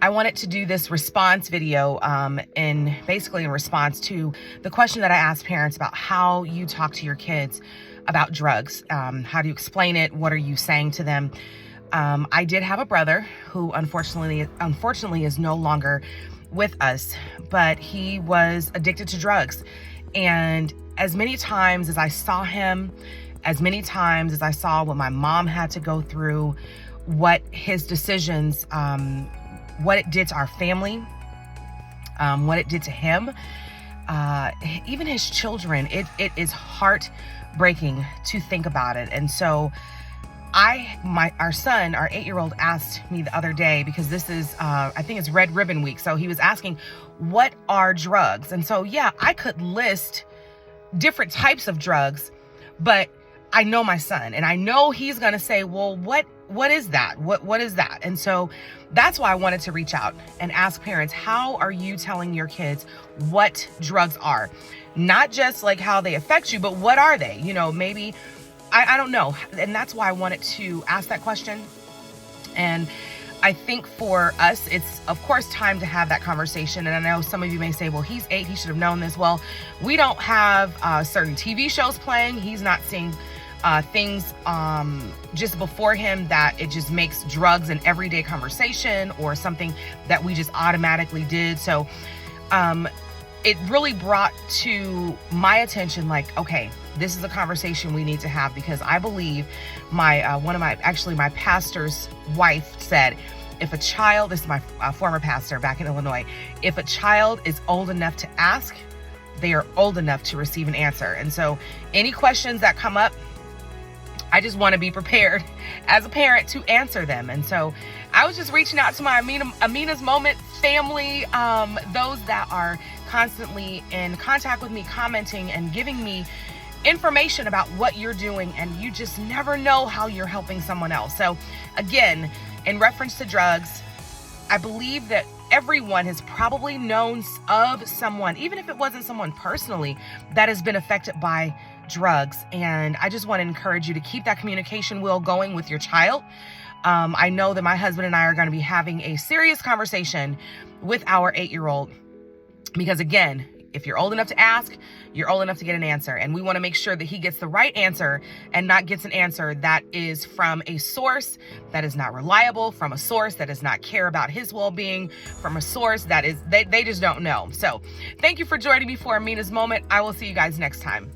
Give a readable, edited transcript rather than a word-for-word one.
I wanted to do this response video in response to the question that I asked parents about how you talk to your kids about drugs. How do you explain it? What are you saying to them? I did have a brother who unfortunately is no longer with us, but he was addicted to drugs. And as many times as I saw him, as many times as I saw what my mom had to go through, what his decisions, what it did to our family, what it did to him, even his children, it is heartbreaking to think about it. And so our son, our 8-year-old, asked me the other day, because this is, I think it's Red Ribbon Week. So he was asking, what are drugs? And so, yeah, I could list different types of drugs, but I know my son, and I know he's going to say, well, what is that? What is that? And so that's why I wanted to reach out and ask parents, how are you telling your kids what drugs are? Not just like how they affect you, but what are they? You know, maybe, I don't know. And that's why I wanted to ask that question. And I think for us, it's of course time to have that conversation. And I know some of you may say, well, he's 8, he should have known this. Well, we don't have certain TV shows playing. He's not seeing things just before him that it just makes drugs an everyday conversation or something that we just automatically did. So it really brought to my attention, like, okay, this is a conversation we need to have, because I believe my pastor's wife said, if a child, this is my former pastor back in Illinois, if a child is old enough to ask, they are old enough to receive an answer. And so any questions that come up, I just want to be prepared as a parent to answer them. And so I was just reaching out to my Amina's Moment family, those that are constantly in contact with me, commenting and giving me information about what you're doing, and you just never know how you're helping someone else. So again, in reference to drugs, I believe that everyone has probably known of someone, even if it wasn't someone personally, that has been affected by drugs. And I just want to encourage you to keep that communication wheel going with your child. I know that my husband and I are going to be having a serious conversation with our 8-year-old, because again, if you're old enough to ask, you're old enough to get an answer. And we want to make sure that he gets the right answer and not gets an answer that is from a source that is not reliable, from a source that does not care about his well-being, from a source that is, they just don't know. So thank you for joining me for Amina's Moment. I will see you guys next time.